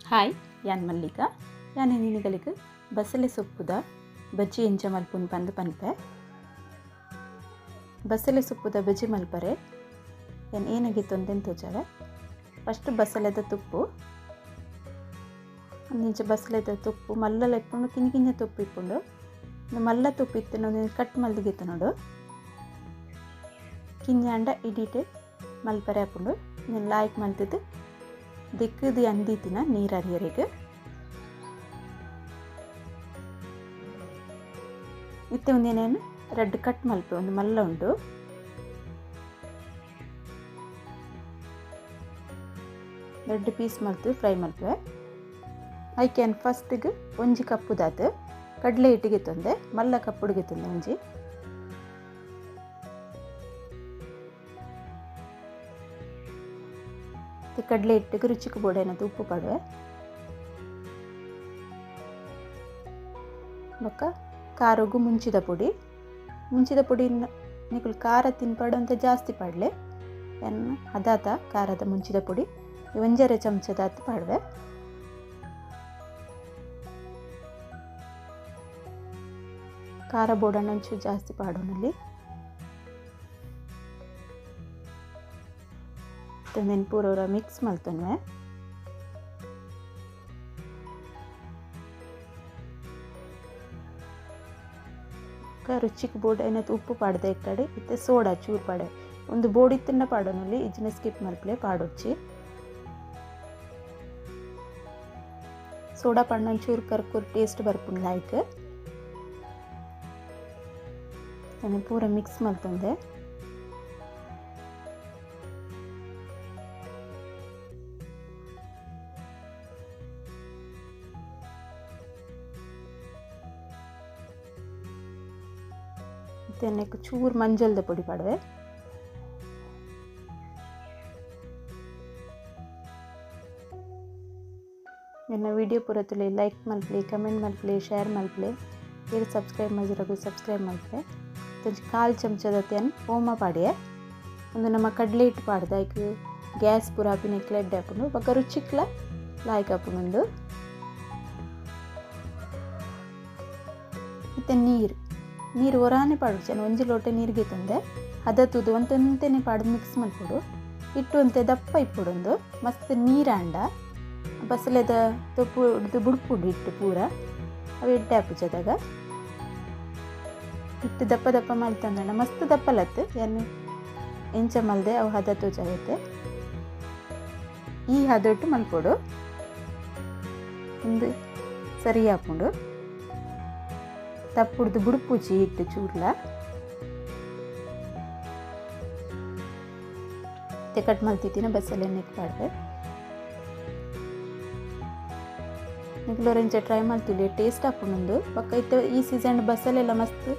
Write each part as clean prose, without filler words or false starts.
Hi ಯಾನ್ ಮಲ್ಲಿಕಾ ಯಾನ್ ನಿನಗಳಿಗೆ ಬಸಳೆ ಸೊಪ್ಪುದ ಬಜ್ಜಿ ಎಂಚ ಮಲ್ಪುನ ಪಂದ್ ಪನ್ಪೆ ಬಸಳೆ ಸೊಪ್ಪುದ ಬಜ್ಜಿ ಮಲ್ಪರೆ ಯಾನ್ ಏನಾಗಿತ್ತು ಅಂತೆಂತ ತೋಜಾವೆ. ಫಸ್ಟ್ ಬಸಳೆದ ತುಪ್ಪು ಒಂದಿಂಚ ಬಸಳೆದ ತುಪ್ಪು ಮಲ್ಲಲ ಇಪ್ಪುಂಡು ಕಿಂಜ ಕಿಂಜ ತುಪ್ಪು ಇಪ್ಪುಂಡು ಮಲ್ಲ ತುಪ್ಪು ಇತ್ತು ನೋಡಿ ಕಟ್ ಮಲ್ದಿಗಿತ್ತು ನೋಡು ಕಿಂಜ ಅಂಡ ಇಡೀಟ್ ಮಲ್ಪರೆ ಹಾಕೊಂಡು ನಾನು ಲಾಯ್ಕ್ ಮಲ್ತಿದ್ದು ದಿಕ್ಕದು ಅಂದಿತ್ತಿನ ನೀರು ಹರಿಯರಿಗೆ ಇತ್ತೆ ಒಂದೇನೇನು ರೆಡ್ ಕಟ್ ಮಲ್ಪೆ ಒಂದು ಮಲ್ಲ ಉಂಟು ರೆಡ್ ಪೀಸ್ ಮಲ್ತು ಫ್ರೈ ಮಲ್ಪೆ ಐಕ್ಯಾನ್ ಫಸ್ಟಿಗೆ ಒಂಜಿ ಕಪ್ಪುದಾತು ಕಡಲೆ ಹಿಟ್ಟಿಗೆ ತಂದೆ ಮಲ್ಲ ಕಪ್ಪುಡಿಗೆ ತಂದೆ ಒಂಜಿ ಕಡಲೆ ಹಿಟ್ಟಿಗೆ ರುಚಿಗೆ ಬೋಡೇನದು ಉಪ್ಪು ಪಡುವೆ ಬೊಕ್ಕ ಖಾರಗು ಮುಂಚಿದ ಪುಡಿ ನಿಕುಲು ಖಾರ ತಿನ್ಪಾಡು ಅಂತ ಜಾಸ್ತಿ ಪಾಡ್ಲೆ ಎನ್ನು ಅದಾತ ಖಾರದ ಮುಂಚಿದ ಪುಡಿ ಒಂಜರೆ ಚಮಚದಾತು ಪಾಡುವೆ ಖಾರ ಬೋಡಣ್ಣ ಒಂಚೂರು ಜಾಸ್ತಿ ಪಾಡೋನಲ್ಲಿ ನೆನ್ಪೂರವರ ಮಿಕ್ಸ್ ಮಲ್ತನ್ವೆ ರುಚಿಗೆ ಬೋರ್ಡ್ ಏನತ್ತು ಉಪ್ಪು ಪಾಡ್ದೆ ಈ ಕಡೆ ಇತ್ತೆ ಸೋಡಾ ಚೂರು ಪಾಡೆ ಒಂದು ಬೋರ್ಡ್ ಇತ್ತಿನ ಪಾಡೋನಲ್ಲಿ ಇಜ್ಜಿನ ಸ್ಕಿಪ್ ಮಲ್ಪಲೆ ಪಾಡೊಚ್ಚಿ ಸೋಡಾ ಪಾಡ್ನ ಒಂಚೂರು ಕರ್ಕೂರು ಟೇಸ್ಟ್ ಬರ್ಪುಂಡು ಲೈಕ್ ನಾನು ಪೂರ ಮಿಕ್ಸ್ ಮಲ್ತಂದೆ ಚೂರು ಮಂಜಲ್ದ ಪುಡಿ ಪಾಡುವೆ ನನ್ನ ವಿಡಿಯೋ ಪೂರತ್ತಲ್ಲಿ ಲೈಕ್ ಮಲ್ಪಲಿ ಕಮೆಂಟ್ ಮಲ್ಪಲಿ ಶೇರ್ ಮಲ್ಪಲಿ ಈಗ ಸಬ್ಸ್ಕ್ರೈಬ್ ಮಾಡಿರೋದು ಸಬ್ಸ್ಕ್ರೈಬ್ ಮಲ್ಪಲೆ ಕಾಲು ಚಮಚದತ್ತೇನು ಓಮ ಪಾಡಿಯೆ ಒಂದು ನಮ್ಮ ಕಡಲೆ ಹಿಟ್ಟು ಪಾಡ್ದು ಆಯ್ಕೆ ಗ್ಯಾಸ್ ಪೂರ ಹಾಪಿನ ಎಕ್ಲೆಡ್ ಹಾಕೊಂಡು ಬೊಕ್ಕ ರುಚಿಕ್ಲ ಲಾಯ್ಕ್ ಹಾಕೊಂಡು ಮತ್ತು ನೀರು ಹೊರಾನೆ ಪಾಡು ಚೆನ್ನ ಒಂಜಿ ಲೋಟೆ ನೀರಿಗೆ ತಂದೆ ಹದತುದು ಒಂತೆನೆ ಪಾಡು ಮಿಕ್ಸ್ ಮಲ್ಪೊಡು ಇಟ್ಟು ಅಂತೆ ದಪ್ಪ ಇಪ್ಪುಡೊಂದು ಮಸ್ತ್ ನೀರಾಂಡ ಬಸಳೆದ ತೊಪ್ಪು ಬುಡ್ಪುಡು ಇಟ್ಟು ಪೂರ ಅವು ಎಡ್ಡೆ ಹಾಪುಜದಾಗ ಇಟ್ಟು ದಪ್ಪ ದಪ್ಪ ಮಲ್ತಂದ ಮಸ್ತ್ ದಪ್ಪಲತ್ತು ಏನು ಎಂಚ ಮಲ್ದೆ ಅವು ಹದ ತೋಜಾಗತ್ತೆ ಈ ಹದೊಟ್ಟು ಮಲ್ಪೊಡು ಒಂದು ಸರಿ ಹಾಕೊಂಡು ತಪ್ಪುಡ್ದು ಬುಡುಪುಜಿ ಇಟ್ಟು ಚೂರ್ಲ ಕಟ್ ಮಲ್ತಿತ್ತಿನ ಬಸ್ಸಲ್ಲಿ ಎಣ್ಣೆಗೆ ಪಾಡ್ದೆ ನಿಕ್ಲೋರೆಂಚ ಟ್ರೈ ಮಾಡ್ತಿದ್ದೆ ಟೇಸ್ಟ್ ಹಾಕೊಂಡು ಪಕ್ಕ ಇತ್ತು ಈ ಸೀಸನ್ ಬಸ್ಸಲ್ಲೆಲ್ಲ ಮಸ್ತ್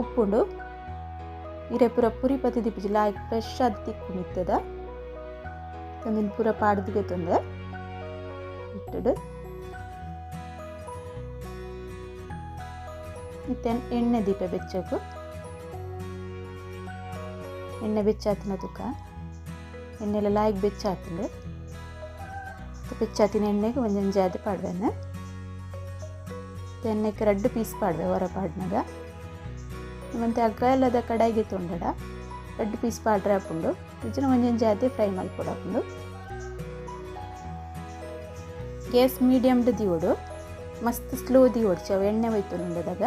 ಉಪ್ಪುಂಡು ಇರೆ ಪೂರ ಪುರಿ ಪತ್ತಿ ದಿಪ್ಪಿಜಿ ಲಾಯ್ಕ್ ಫ್ರೆಶ್ ಅದು ತಿಕ್ಕು ಇತ್ತದ ತಂದಿನ ಪೂರ ಪಾಡ್ದಿಗೆ ತಂದೆ ಇಟ್ಟು ಮತ್ತೆ ಎಣ್ಣೆ ದೀಪ ಬೆಚ್ಚಕು ಎಣ್ಣೆ ಬೆಚ್ಚಾತಿನ ತುಕ ಎಣ್ಣೆಲ್ಲ ಲಾಯ್ಕ್ ಬೆಚ್ಚಾತಿಂಡು ಬೆಚ್ಚಾತಿನ ಎಣ್ಣೆಗೆ ಒಂದೊಂದು ಜಾತಿ ಪಾಡ್ವೇನೆ ಎಣ್ಣೆಗೆ ರೆಡ್ ಪೀಸ್ ಪಾಡ್ವೆ ಹೊರ ಪಾಡ್ನಾಗ ಮತ್ತು ಅಗ್ಗ ಎಲ್ಲದ ಕಡಾಯಿಗೆ ತೊಂಡಡ ರೆಡ್ ಪೀಸ್ ಪಾಡ್ರೆ ಹಾಕೊಂಡು ಇದನ್ನ ಒಂದೊಂದು ಜಾತಿ ಫ್ರೈ ಮಾಡ್ಕೊಡು ಹಾಕೊಂಡು ಗ್ಯಾಸ್ ಮೀಡಿಯಮ್ದು ದಿವೋಡು ಮಸ್ತ್ ಸ್ಲೋ ದಿವೋಡ್ಚಿ ಅವು ಎಣ್ಣೆ ಹೋಯ್ತು ನೋಡಿದಾಗ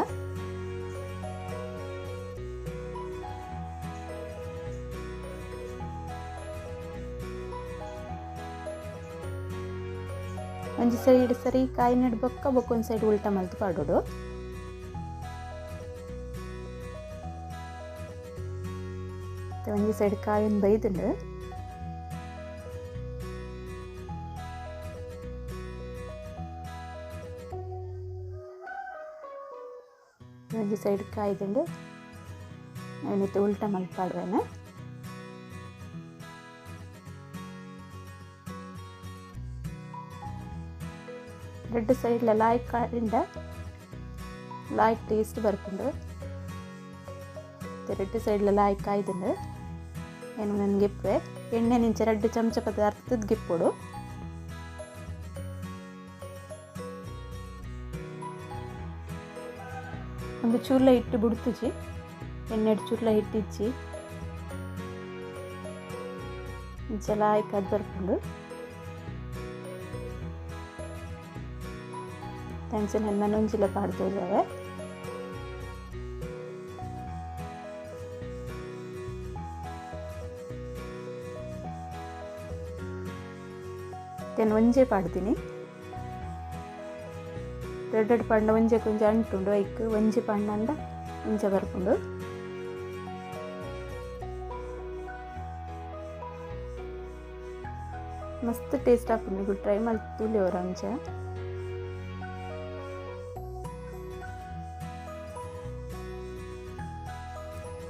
ಒಂದು ಸೈಡ್ ಸರಿ ಕಾಯಿ ನೆಡ್ಬೊಕ್ಕ ಬೊಕ್ಕೊಂದು ಸೈಡ್ ಉಲ್ಟಾ ಮಲ್ತು ಪಾಡೋಡು ಒಂದು ಸೈಡ್ ಕಾಯಿನ ಬೈದುಂಡು ಒಂದು ಸೈಡ್ ಕಾಯ್ದುಂಡು ಅವನಿತ್ತು ಉಲ್ಟಾ ಮಲ್ತು ಪಾಡುವೇನೆ ரெண்டு சைடில் லாய்க் காய்ந்த லாய்க் டேஸ்ட் ಬರ್ಪುಂಡು ரெண்டு ಸೈಡ್ಲ ಲಾಯ್ಕ್ ಕಾಯ್ದುಂಡು ಏನು ನನಗೆ ಎಣ್ಣೆ ನಿಂಚೆ 2 ಚಮಚ ಪದಾರ್ಥದ ಗಿಪ್ಪೊಡು ಒಂದು ಚೂರ್ಲ ಹಿಟ್ಟು ಬಿಡ್ತುಜಿ ಎಣ್ಣೆಡು ಚೂರ್ಲ ಹಿಟ್ಟಿಚ್ಚಿ ಚಲಾಯಿ ಕದ್ದು ಬರ್ಕೊಂಡು ಟೆನ್ಷನ್ ಎಲ್ಲ ನೊಂಜಿಲ ಪಾಡ್ತೋಜಾವೆ ತೆನ್ ಒಂಜೆ ಪಾಡ್ತೀನಿ ರೆಡ್ ಪಂಡ ಒಂಜೆ ಕೊಂಚ ಅಂಟುಂಡು ಐಕ್ ಒಂಜೆ ಪಂಡ ಒಂಜೆ ಬರ್ಕೊಂಡು ಮಸ್ತ್ ಟೇಸ್ಟ್ ಹಾಕೊಂಡು ಈಗ ಟ್ರೈ ಮಾಡಿ ತೂಲಿ ಅವ್ರ ಅಂಚ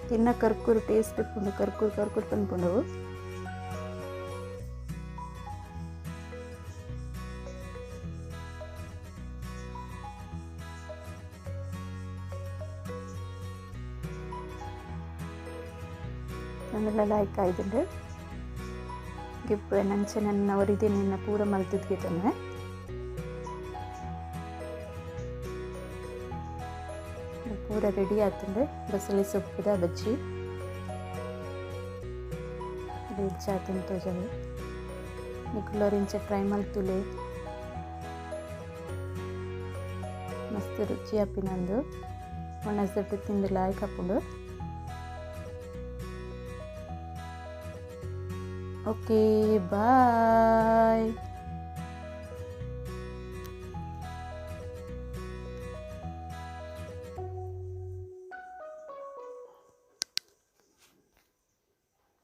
ತಿನ್ನ ಕರ್ಕೂರು ಟೇಸ್ಟ್ ಇಪ್ಪುಂಡು ಕರ್ಕೂರು ಪನ್ಪುಂಡು ನನ್ನೆಲ್ಲ ಲೈಕ್ ಆಯ್ದುಂಡು ಗಿಪ್ಪು ನಂಚೆ ನನ್ನ ಅವರಿದೆ ನಿನ್ನ ಪೂರ ಮಲ್ತಿದ್ಗಿತಾನೆ ಪೂರ ರೆಡಿ ಆತುಂಡು ಬಸಳೆ ಸೊಪ್ಪುದ ಬಜ್ಜಿ ವೆಜ್ ಆತುಂಡು ತೋಜಲು ನಿಕ್ಲೋರಿಂಚ ಟ್ರೈ ಮಲ್ತುಲೆ ಮಸ್ತ್ ರುಚಿ ಆಪಿನಂದು ಒಣಸಟ್ಟು ತಿಂದು ಲಾಯ್ಕ್ ಹಾಕೊಂಡು ಓಕೆ ಬಾಯ್.